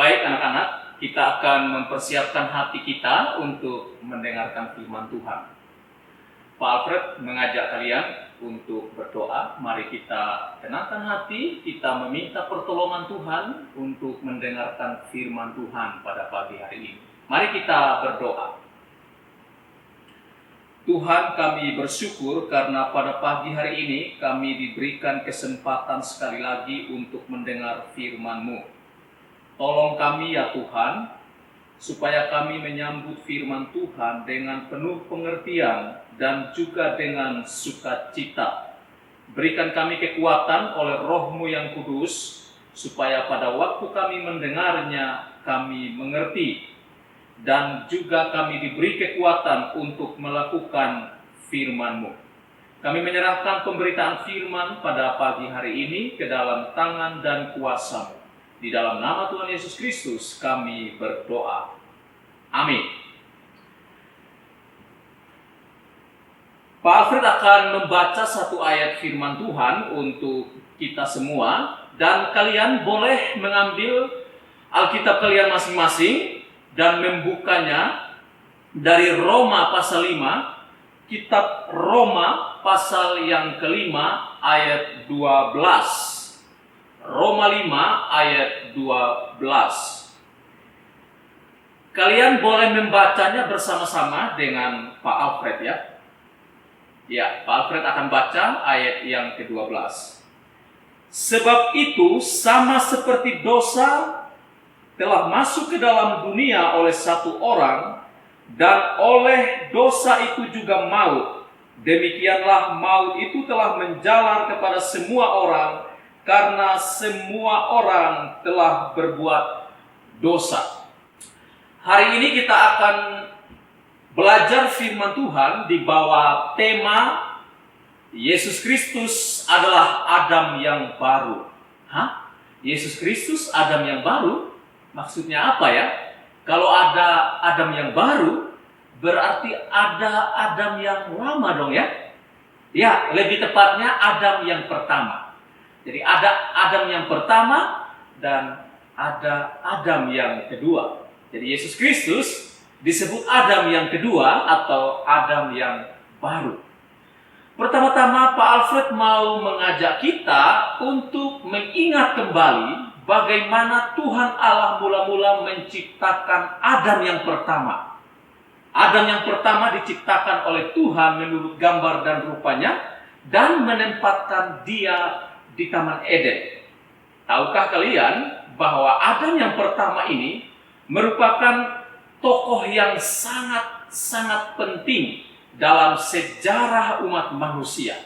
Baik anak-anak, kita akan mempersiapkan hati kita untuk mendengarkan firman Tuhan. Pak Alfred mengajak kalian untuk berdoa. Mari kita tenangkan hati, kita meminta pertolongan Tuhan untuk mendengarkan firman Tuhan pada pagi hari ini. Mari kita berdoa. Tuhan, kami bersyukur karena pada pagi hari ini kami diberikan kesempatan sekali lagi untuk mendengar firman-Mu. Tolong kami ya Tuhan, supaya kami menyambut firman Tuhan dengan penuh pengertian dan juga dengan sukacita. Berikan kami kekuatan oleh Roh-Mu yang kudus, supaya pada waktu kami mendengarnya, kami mengerti. Dan juga kami diberi kekuatan untuk melakukan firman-Mu. Kami menyerahkan pemberitaan firman pada pagi hari ini ke dalam tangan dan kuasa-Mu. Di dalam nama Tuhan Yesus Kristus kami berdoa. Amin. Pak Alfred akan membaca satu ayat firman Tuhan untuk kita semua. Dan kalian boleh mengambil Alkitab kalian masing-masing dan membukanya dari Roma pasal 5. Kitab Roma pasal yang kelima ayat 12. Roma 5 ayat 12. Kalian boleh membacanya bersama-sama dengan Pak Alfred ya. Ya, Pak Alfred akan baca ayat yang ke-12. Sebab itu sama seperti dosa telah masuk ke dalam dunia oleh satu orang, dan oleh dosa itu juga maut. Demikianlah maut itu telah menjalar kepada semua orang, karena semua orang telah berbuat dosa. Hari ini kita akan belajar firman Tuhan di bawah tema Yesus Kristus adalah Adam yang baru. Yesus Kristus Adam yang baru? Maksudnya apa ya? Kalau ada Adam yang baru, berarti ada Adam yang lama dong ya? Ya, lebih tepatnya Adam yang pertama. Jadi ada Adam yang pertama dan ada Adam yang kedua. Jadi Yesus Kristus disebut Adam yang kedua atau Adam yang baru. Pertama-tama Pak Alfred mau mengajak kita untuk mengingat kembali bagaimana Tuhan Allah mula-mula menciptakan Adam yang pertama. Adam yang pertama diciptakan oleh Tuhan menurut gambar dan rupanya dan menempatkan dia di Taman Eden. Tahukah kalian bahwa Adam yang pertama ini merupakan tokoh yang sangat penting dalam sejarah umat manusia.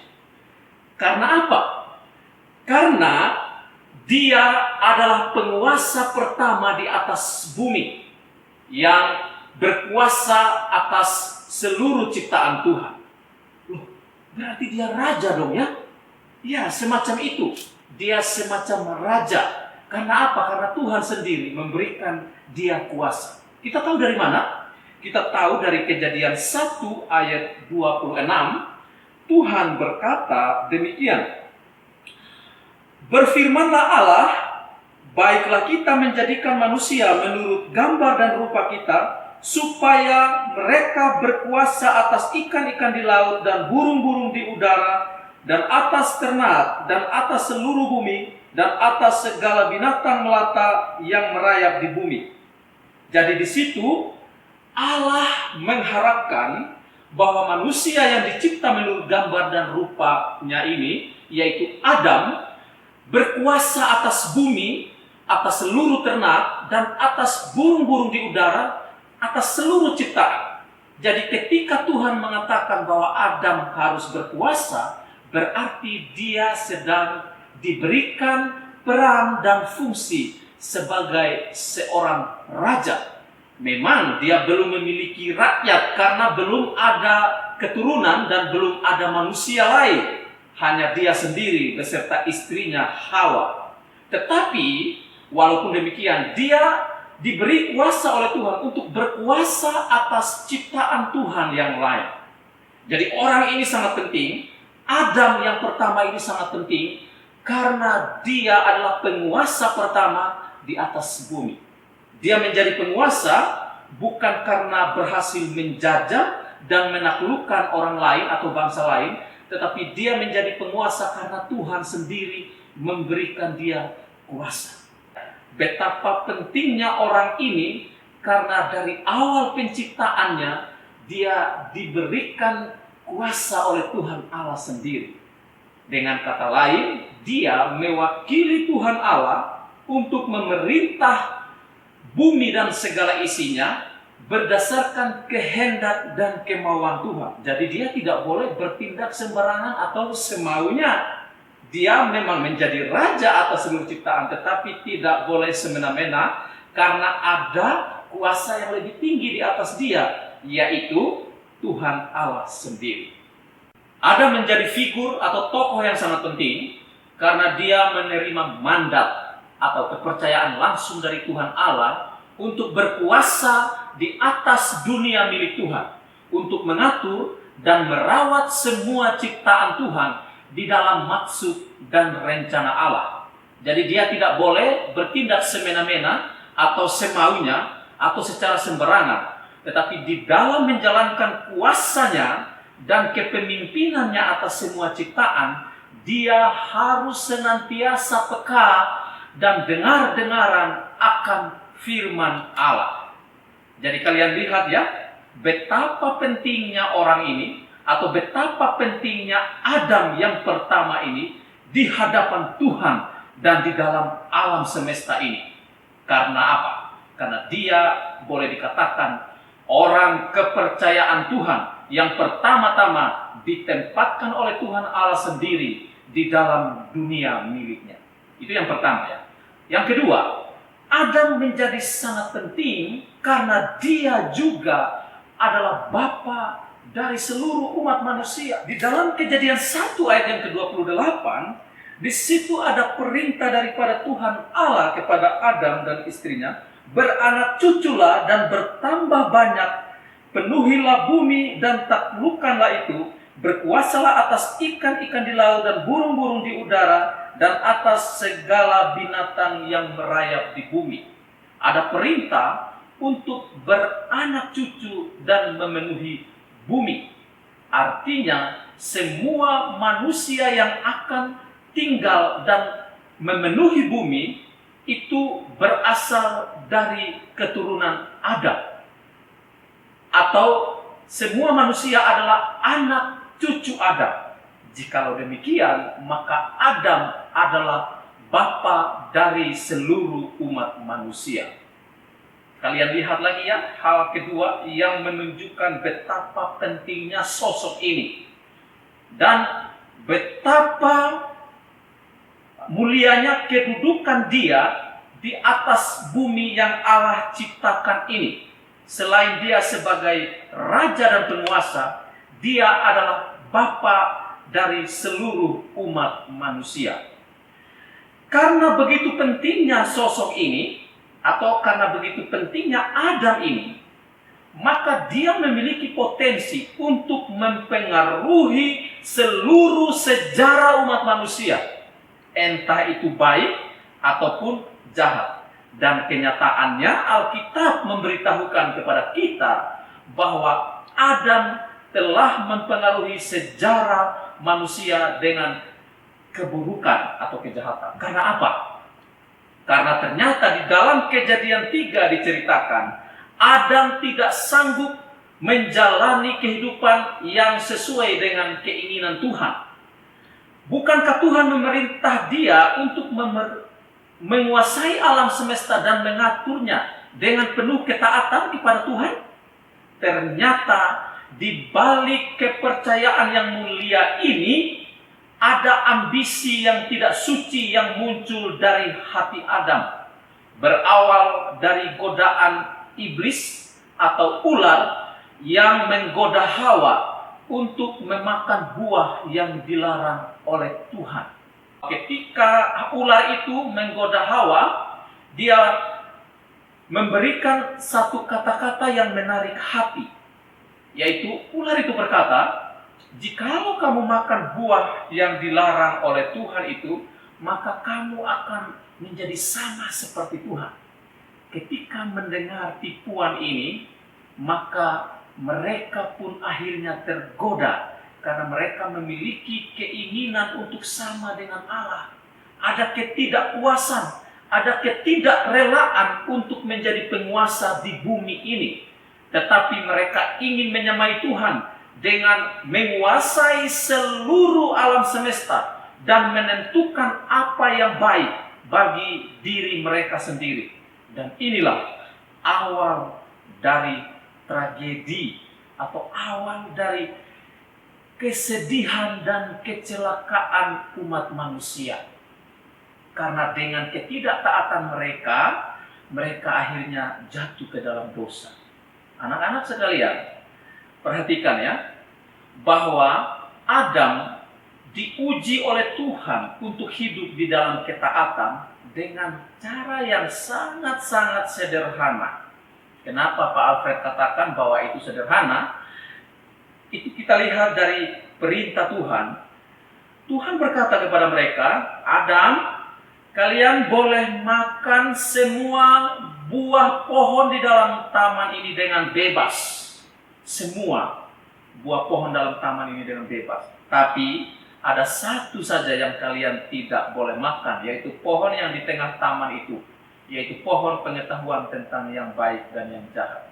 Karena apa? Karena dia adalah penguasa pertama di atas bumi yang berkuasa atas seluruh ciptaan Tuhan. Loh, berarti dia raja dong ya? Ya, semacam itu. Dia semacam raja. Karena apa? Karena Tuhan sendiri memberikan dia kuasa. Kita tahu dari mana? Kita tahu dari Kejadian 1 ayat 26. Tuhan berkata demikian. Berfirmanlah Allah, baiklah kita menjadikan manusia menurut gambar dan rupa kita, supaya mereka berkuasa atas ikan-ikan di laut dan burung-burung di udara, dan atas ternak, dan atas seluruh bumi, dan atas segala binatang melata yang merayap di bumi. Jadi di situ Allah mengharapkan bahwa manusia yang dicipta menurut gambar dan rupanya ini, yaitu Adam, berkuasa atas bumi, atas seluruh ternak, dan atas burung-burung di udara, atas seluruh ciptaan. Jadi ketika Tuhan mengatakan bahwa Adam harus berkuasa, berarti dia sedang diberikan peran dan fungsi sebagai seorang raja. Memang dia belum memiliki rakyat karena belum ada keturunan dan belum ada manusia lain. Hanya dia sendiri beserta istrinya Hawa. Tetapi walaupun demikian, dia diberi kuasa oleh Tuhan untuk berkuasa atas ciptaan Tuhan yang lain. Jadi orang ini sangat penting. Adam yang pertama ini sangat penting karena dia adalah penguasa pertama di atas bumi. Dia menjadi penguasa bukan karena berhasil menjajah dan menaklukkan orang lain atau bangsa lain, tetapi dia menjadi penguasa karena Tuhan sendiri memberikan dia kuasa. Betapa pentingnya orang ini, karena dari awal penciptaannya dia diberikan kuasa oleh Tuhan Allah sendiri. Dengan kata lain, dia mewakili Tuhan Allah untuk memerintah bumi dan segala isinya berdasarkan kehendak dan kemauan Tuhan. Jadi dia tidak boleh bertindak sembarangan atau semaunya. Dia memang menjadi raja atas seluruh ciptaan, tetapi tidak boleh semena-mena karena ada kuasa yang lebih tinggi di atas dia, yaitu Tuhan Allah sendiri. Adam menjadi figur atau tokoh yang sangat penting karena dia menerima mandat atau kepercayaan langsung dari Tuhan Allah untuk berkuasa di atas dunia milik Tuhan, untuk mengatur dan merawat semua ciptaan Tuhan di dalam maksud dan rencana Allah. Jadi dia tidak boleh bertindak semena-mena atau semaunya atau secara sembarangan, tetapi di dalam menjalankan kuasanya dan kepemimpinannya atas semua ciptaan, dia harus senantiasa peka dan dengar-dengaran akan firman Allah. Jadi kalian lihat ya, betapa pentingnya orang ini, atau betapa pentingnya Adam yang pertama ini di hadapan Tuhan dan di dalam alam semesta ini. Karena apa? Karena dia boleh dikatakan orang kepercayaan Tuhan yang pertama-tama ditempatkan oleh Tuhan Allah sendiri di dalam dunia miliknya. Itu yang pertama ya. Yang kedua, Adam menjadi sangat penting karena dia juga adalah bapa dari seluruh umat manusia. Di dalam Kejadian 1 ayat yang ke-28, di situ ada perintah daripada Tuhan Allah kepada Adam dan istrinya, beranak cuculah dan bertambah banyak, penuhilah bumi dan taklukkanlah itu, berkuasalah atas ikan-ikan di laut dan burung-burung di udara, dan atas segala binatang yang merayap di bumi. Ada perintah untuk beranak cucu dan memenuhi bumi. Artinya semua manusia yang akan tinggal dan memenuhi bumi itu berasal dari keturunan Adam. Atau semua manusia adalah anak cucu Adam. Jikalau demikian, maka Adam adalah bapa dari seluruh umat manusia. Kalian lihat lagi ya, hal kedua yang menunjukkan betapa pentingnya sosok ini. Dan betapa mulianya kedudukan dia di atas bumi yang Allah ciptakan ini. Selain dia sebagai raja dan penguasa, dia adalah bapa dari seluruh umat manusia. Karena begitu pentingnya sosok ini, atau karena begitu pentingnya Adam ini, maka dia memiliki potensi untuk mempengaruhi seluruh sejarah umat manusia, entah itu baik ataupun jahat. Dan kenyataannya Alkitab memberitahukan kepada kita bahwa Adam telah mempengaruhi sejarah manusia dengan keburukan atau kejahatan. Karena apa? Karena ternyata di dalam Kejadian 3 diceritakan, Adam tidak sanggup menjalani kehidupan yang sesuai dengan keinginan Tuhan. Bukankah Tuhan memerintah dia untuk menguasai alam semesta dan mengaturnya dengan penuh ketaatan kepada Tuhan? Ternyata di balik kepercayaan yang mulia ini ada ambisi yang tidak suci yang muncul dari hati Adam. Berawal dari godaan iblis atau ular yang menggoda Hawa untuk memakan buah yang dilarang oleh Tuhan. Ketika ular itu menggoda Hawa, dia memberikan satu kata-kata yang menarik hati. Yaitu ular itu berkata, jikalau kamu makan buah yang dilarang oleh Tuhan itu, maka kamu akan menjadi sama seperti Tuhan. ketika mendengar tipuan ini, maka mereka pun akhirnya tergoda karena mereka memiliki keinginan untuk sama dengan Allah. Ada ketidakpuasan, ada ketidakrelaan untuk menjadi penguasa di bumi ini. Tetapi mereka ingin menyamai Tuhan dengan menguasai seluruh alam semesta dan menentukan apa yang baik bagi diri mereka sendiri. Dan inilah awal dari tragedi atau awal dari kesedihan dan kecelakaan umat manusia. Karena dengan ketidaktaatan mereka, mereka akhirnya jatuh ke dalam dosa. Anak-anak sekalian, perhatikan ya, bahwa Adam diuji oleh Tuhan untuk hidup di dalam ketaatan dengan cara yang sangat-sangat sederhana. Kenapa Pak Alfred katakan bahwa itu sederhana? Itu kita lihat dari perintah Tuhan. Tuhan berkata kepada mereka, Adam, kalian boleh makan semua buah pohon di dalam taman ini dengan bebas. Semua buah pohon dalam taman ini dengan bebas. Tapi ada satu saja yang kalian tidak boleh makan, yaitu pohon yang di tengah taman itu, yaitu pohon pengetahuan tentang yang baik dan yang jahat.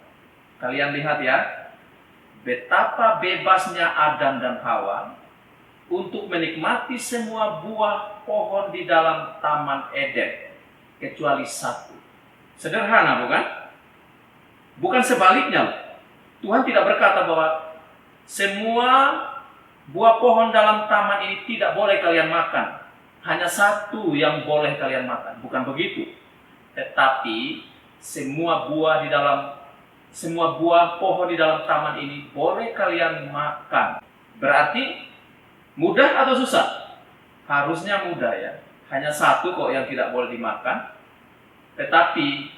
Kalian lihat ya, betapa bebasnya Adam dan Hawa untuk menikmati semua buah pohon di dalam taman Eden, kecuali satu. Sederhana bukan? Bukan sebaliknya. Tuhan tidak berkata bahwa semua buah pohon dalam taman ini tidak boleh kalian makan. Hanya satu yang boleh kalian makan. Bukan begitu. Tetapi semua buah pohon di dalam taman ini boleh kalian makan. Berarti mudah atau susah? Harusnya mudah ya. Hanya satu kok yang tidak boleh dimakan. Tetapi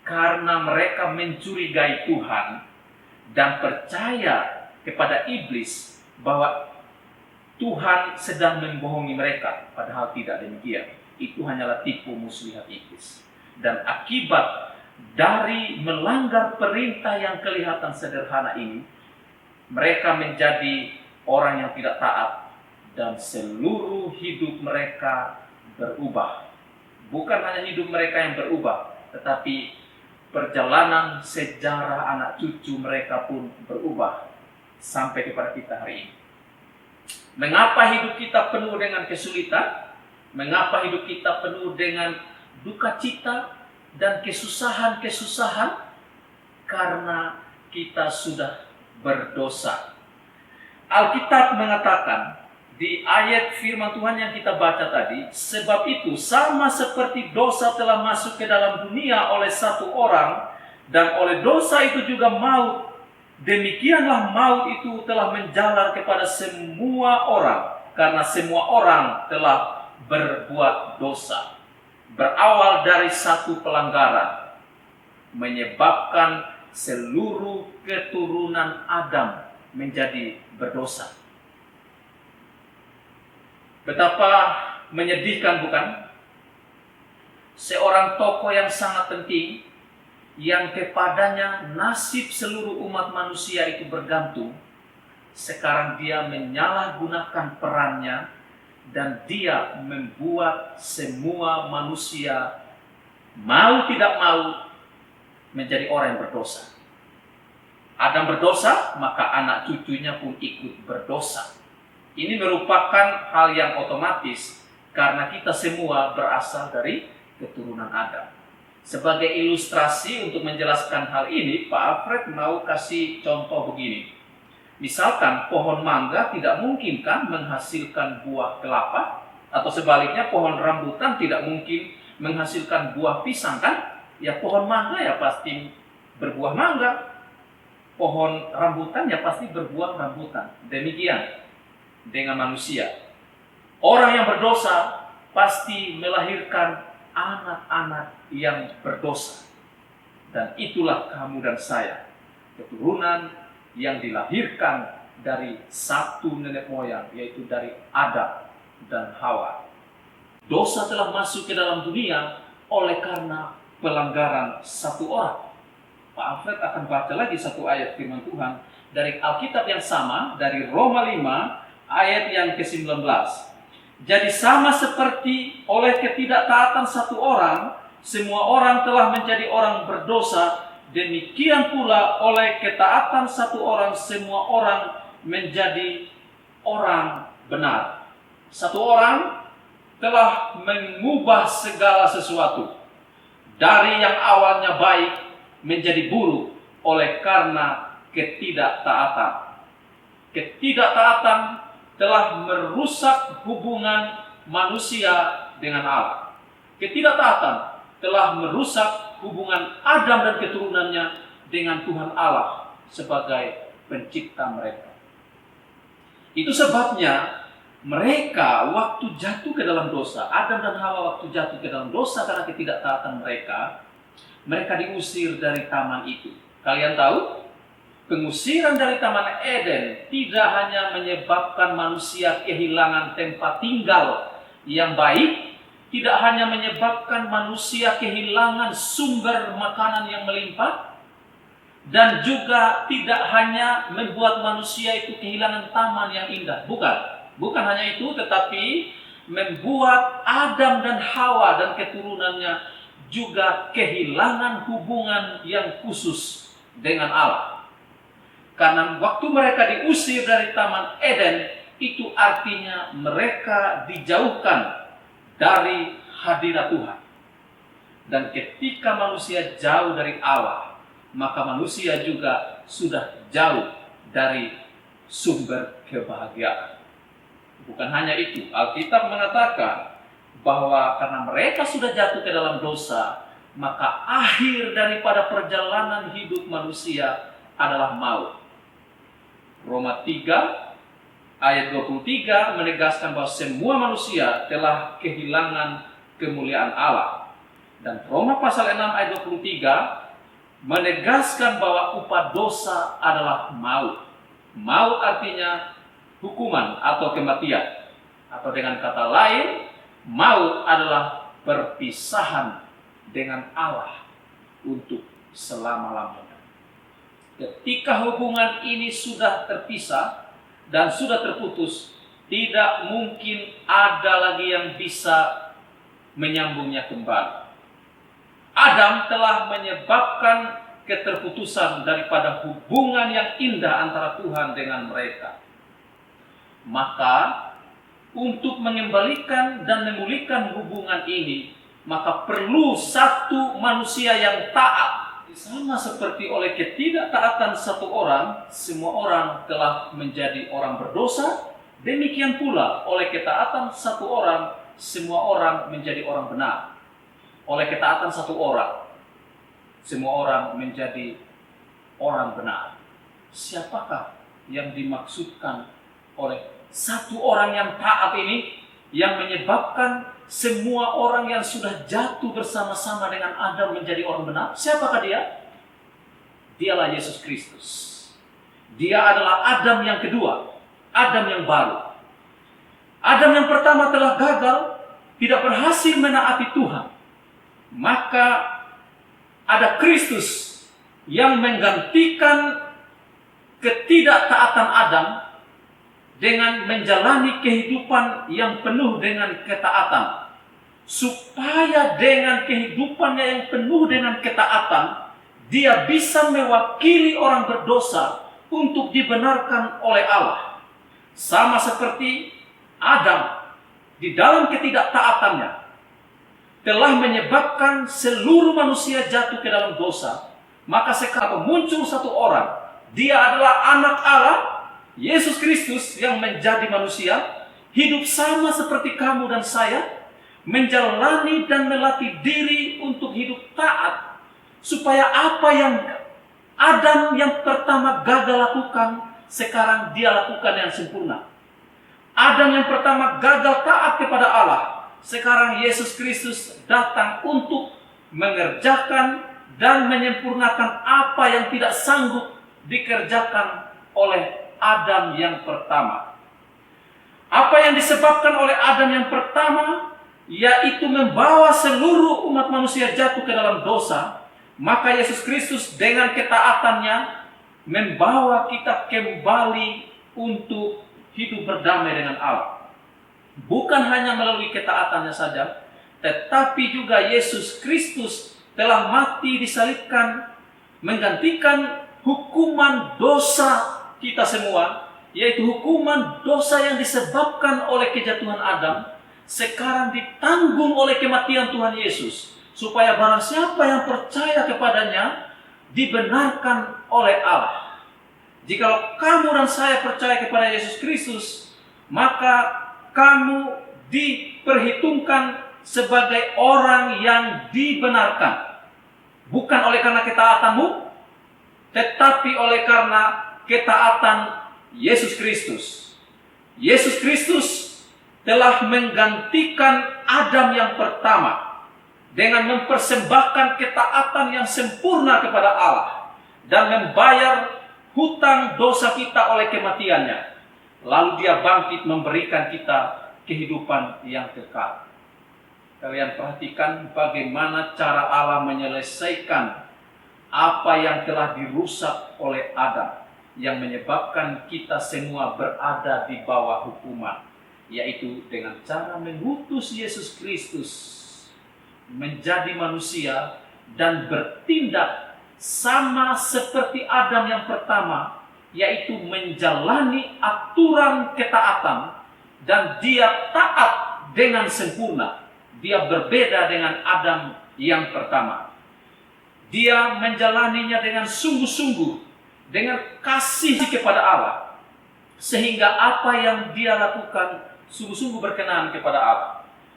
karena mereka mencurigai Tuhan dan percaya kepada iblis bahwa Tuhan sedang membohongi mereka, padahal tidak demikian. Itu hanyalah tipu muslihat iblis. Dan akibat dari melanggar perintah yang kelihatan sederhana ini, mereka menjadi orang yang tidak taat dan seluruh hidup mereka berubah. Bukan hanya hidup mereka yang berubah, tetapi perjalanan sejarah anak cucu mereka pun berubah sampai kepada kita hari ini. Mengapa hidup kita penuh dengan kesulitan? Mengapa hidup kita penuh dengan duka cita dan kesusahan-kesusahan? Karena kita sudah berdosa. Alkitab mengatakan di ayat firman Tuhan yang kita baca tadi, sebab itu sama seperti dosa telah masuk ke dalam dunia oleh satu orang, dan oleh dosa itu juga maut, demikianlah maut itu telah menjalar kepada semua orang, karena semua orang telah berbuat dosa. Berawal dari satu pelanggaran, menyebabkan seluruh keturunan Adam menjadi berdosa. Betapa menyedihkan bukan? Seorang tokoh yang sangat penting, yang kepadanya nasib seluruh umat manusia itu bergantung, sekarang dia menyalahgunakan perannya dan dia membuat semua manusia mau tidak mau menjadi orang yang berdosa. Adam berdosa, maka anak cucunya pun ikut berdosa. Ini merupakan hal yang otomatis karena kita semua berasal dari keturunan Adam. Sebagai ilustrasi untuk menjelaskan hal ini, Pak Alfred mau kasih contoh begini. Misalkan pohon mangga tidak mungkin kan menghasilkan buah kelapa, atau sebaliknya pohon rambutan tidak mungkin menghasilkan buah pisang kan? Ya pohon mangga ya pasti berbuah mangga, pohon rambutan ya pasti berbuah rambutan. Demikian dengan manusia. Orang yang berdosa pasti melahirkan anak-anak yang berdosa. Dan itulah kamu dan saya, keturunan yang dilahirkan dari satu nenek moyang, yaitu dari Adam dan Hawa. Dosa telah masuk ke dalam dunia oleh karena pelanggaran satu orang. Pak Alfred akan baca lagi satu ayat firman Tuhan dari Alkitab yang sama, dari Roma 5 ayat yang ke-19. Jadi sama seperti oleh ketidaktaatan satu orang, semua orang telah menjadi orang berdosa, demikian pula oleh ketaatan satu orang, semua orang menjadi orang benar. Satu orang telah mengubah segala sesuatu dari yang awalnya baik menjadi buruk oleh karena ketidaktaatan. Ketidaktaatan telah merusak hubungan manusia dengan Allah. Ketidaktaatan telah merusak hubungan Adam dan keturunannya dengan Tuhan Allah sebagai pencipta mereka. Itu sebabnya mereka waktu jatuh ke dalam dosa, Adam dan Hawa waktu jatuh ke dalam dosa karena ketidaktaatan mereka diusir dari taman itu. Kalian tahu, pengusiran dari Taman Eden tidak hanya menyebabkan manusia kehilangan tempat tinggal yang baik, tidak hanya menyebabkan manusia kehilangan sumber makanan yang melimpah, dan juga tidak hanya membuat manusia itu kehilangan taman yang indah. Bukan hanya itu, tetapi membuat Adam dan Hawa dan keturunannya juga kehilangan hubungan yang khusus dengan Allah. Karena waktu mereka diusir dari Taman Eden, itu artinya mereka dijauhkan dari hadirat Tuhan. Dan ketika manusia jauh dari Allah, maka manusia juga sudah jauh dari sumber kebahagiaan. Bukan hanya itu, Alkitab mengatakan bahwa karena mereka sudah jatuh ke dalam dosa, maka akhir daripada perjalanan hidup manusia adalah maut. Roma 3 ayat 23 menegaskan bahwa semua manusia telah kehilangan kemuliaan Allah. Dan Roma pasal 6 ayat 23 menegaskan bahwa upah dosa adalah maut. Maut artinya hukuman atau kematian. Atau dengan kata lain, maut adalah perpisahan dengan Allah untuk selama-lamanya. Ketika hubungan ini sudah terpisah dan sudah terputus, tidak mungkin ada lagi yang bisa menyambungnya kembali. Adam telah menyebabkan keterputusan daripada hubungan yang indah antara Tuhan dengan mereka. Maka untuk mengembalikan dan memulihkan hubungan ini, maka perlu satu manusia yang taat. Sama seperti oleh ketidaktaatan satu orang, semua orang telah menjadi orang berdosa. Demikian pula oleh ketaatan satu orang, semua orang menjadi orang benar. Oleh ketaatan satu orang, semua orang menjadi orang benar. Siapakah yang dimaksudkan oleh satu orang yang taat ini, yang menyebabkan semua orang yang sudah jatuh bersama-sama dengan Adam menjadi orang benar? Siapakah dia? Dialah Yesus Kristus. Dia adalah Adam yang kedua, Adam yang baru. Adam yang pertama telah gagal, tidak berhasil menaati Tuhan. Maka ada Kristus yang menggantikan ketidaktaatan Adam dengan menjalani kehidupan yang penuh dengan ketaatan. Supaya dengan kehidupannya yang penuh dengan ketaatan, dia bisa mewakili orang berdosa untuk dibenarkan oleh Allah. Sama seperti Adam di dalam ketidaktaatannya telah menyebabkan seluruh manusia jatuh ke dalam dosa. Maka sekarang muncul satu orang, dia adalah anak Allah, Yesus Kristus yang menjadi manusia, hidup sama seperti kamu dan saya, menjalani dan melatih diri untuk hidup taat, supaya apa yang Adam yang pertama gagal lakukan, sekarang dia lakukan yang sempurna. Adam yang pertama gagal taat kepada Allah, sekarang Yesus Kristus datang untuk mengerjakan dan menyempurnakan apa yang tidak sanggup dikerjakan oleh Adam yang pertama. Apa yang disebabkan oleh Adam yang pertama yaitu membawa seluruh umat manusia jatuh ke dalam dosa, maka Yesus Kristus dengan ketaatannya membawa kita kembali untuk hidup berdamai dengan Allah. Bukan hanya melalui ketaatannya saja, tetapi juga Yesus Kristus telah mati disalibkan, menggantikan hukuman dosa kita semua, yaitu hukuman dosa yang disebabkan oleh kejatuhan Adam, sekarang ditanggung oleh kematian Tuhan Yesus, supaya barang siapa yang percaya kepadanya dibenarkan oleh Allah. Jikalau kamu dan saya percaya kepada Yesus Kristus, maka kamu diperhitungkan sebagai orang yang dibenarkan, bukan oleh karena ketaatanmu, tetapi oleh karena ketaatan Yesus Kristus. Yesus Kristus telah menggantikan Adam yang pertama dengan mempersembahkan ketaatan yang sempurna kepada Allah dan membayar hutang dosa kita oleh kematiannya. Lalu dia bangkit memberikan kita kehidupan yang kekal. Kalian perhatikan bagaimana cara Allah menyelesaikan apa yang telah dirusak oleh Adam, yang menyebabkan kita semua berada di bawah hukuman, yaitu dengan cara mengutus Yesus Kristus menjadi manusia dan bertindak sama seperti Adam yang pertama, yaitu menjalani aturan ketaatan, dan dia taat dengan sempurna. Dia berbeda dengan Adam yang pertama. Dia menjalaninya dengan sungguh-sungguh, dengan kasih kepada Allah, sehingga apa yang dia lakukan sungguh-sungguh berkenan kepada Allah.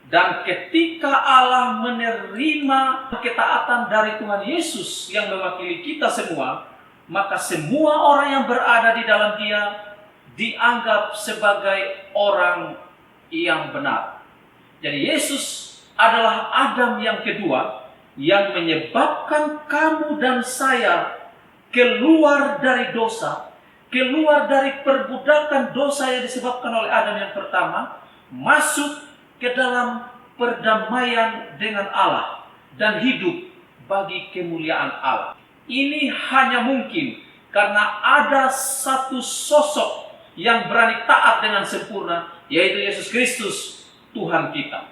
Dan ketika Allah menerima ketaatan dari Tuhan Yesus yang mewakili kita semua, maka semua orang yang berada di dalam dia dianggap sebagai orang yang benar. Jadi Yesus adalah Adam yang kedua yang menyebabkan kamu dan saya keluar dari dosa, keluar dari perbudakan dosa yang disebabkan oleh Adam yang pertama, masuk ke dalam perdamaian dengan Allah dan hidup bagi kemuliaan Allah. Ini hanya mungkin karena ada satu sosok yang berani taat dengan sempurna, yaitu Yesus Kristus, Tuhan kita.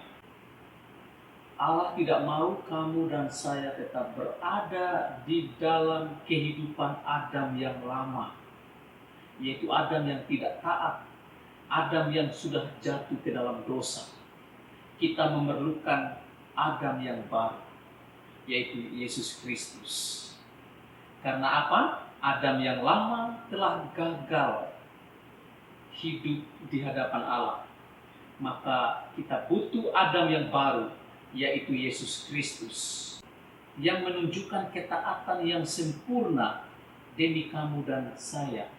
Allah tidak mau kamu dan saya tetap berada di dalam kehidupan Adam yang lama, yaitu Adam yang tidak taat, Adam yang sudah jatuh ke dalam dosa. Kita memerlukan Adam yang baru, yaitu Yesus Kristus. Karena apa? Adam yang lama telah gagal hidup di hadapan Allah. Maka kita butuh Adam yang baru, yaitu Yesus Kristus, yang menunjukkan ketaatan yang sempurna demi kamu dan saya,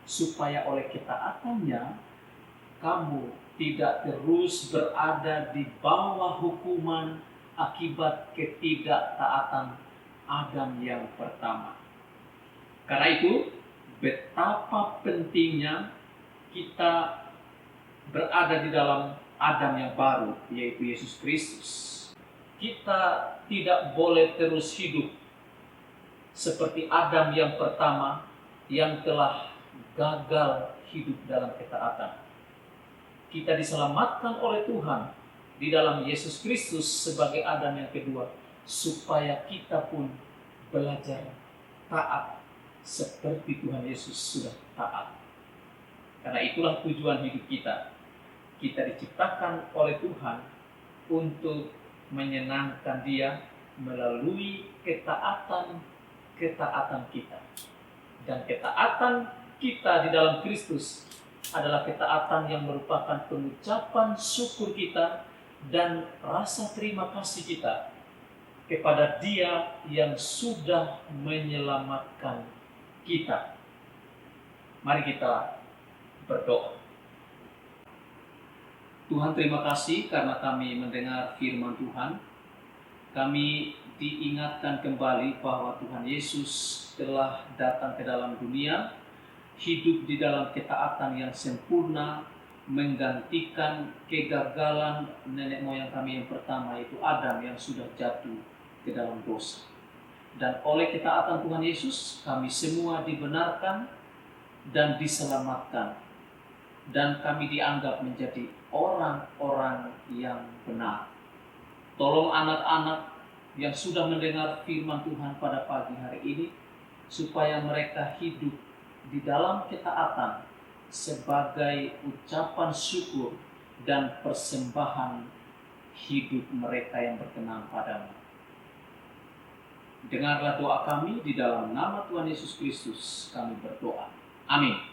supaya oleh ketaatannya kamu tidak terus berada di bawah hukuman akibat ketidaktaatan Adam yang pertama. Karena itu, betapa pentingnya kita berada di dalam Adam yang baru, yaitu Yesus Kristus. Kita tidak boleh terus hidup seperti Adam yang pertama yang telah gagal hidup dalam ketaatan. Kita diselamatkan oleh Tuhan di dalam Yesus Kristus sebagai Adam yang kedua, supaya kita pun belajar taat seperti Tuhan Yesus sudah taat. Karena itulah tujuan hidup kita. Kita diciptakan oleh Tuhan untuk menyenangkan Dia melalui ketaatan kita. Dan ketaatan kita di dalam Kristus adalah ketaatan yang merupakan pengucapan syukur kita dan rasa terima kasih kita kepada Dia yang sudah menyelamatkan kita. Mari kita berdoa. Tuhan, terima kasih karena kami mendengar firman Tuhan. Kami diingatkan kembali bahwa Tuhan Yesus telah datang ke dalam dunia, hidup di dalam ketaatan yang sempurna, menggantikan kegagalan nenek moyang kami yang pertama, yaitu Adam yang sudah jatuh ke dalam dosa. Dan oleh ketaatan Tuhan Yesus, kami semua dibenarkan dan diselamatkan, dan kami dianggap menjadi orang-orang yang benar. Tolong anak-anak yang sudah mendengar firman Tuhan pada pagi hari ini, supaya mereka hidup di dalam ketaatan sebagai ucapan syukur dan persembahan hidup mereka yang berkenan padamu. Dengarlah doa kami, di dalam nama Tuhan Yesus Kristus kami berdoa. Amin.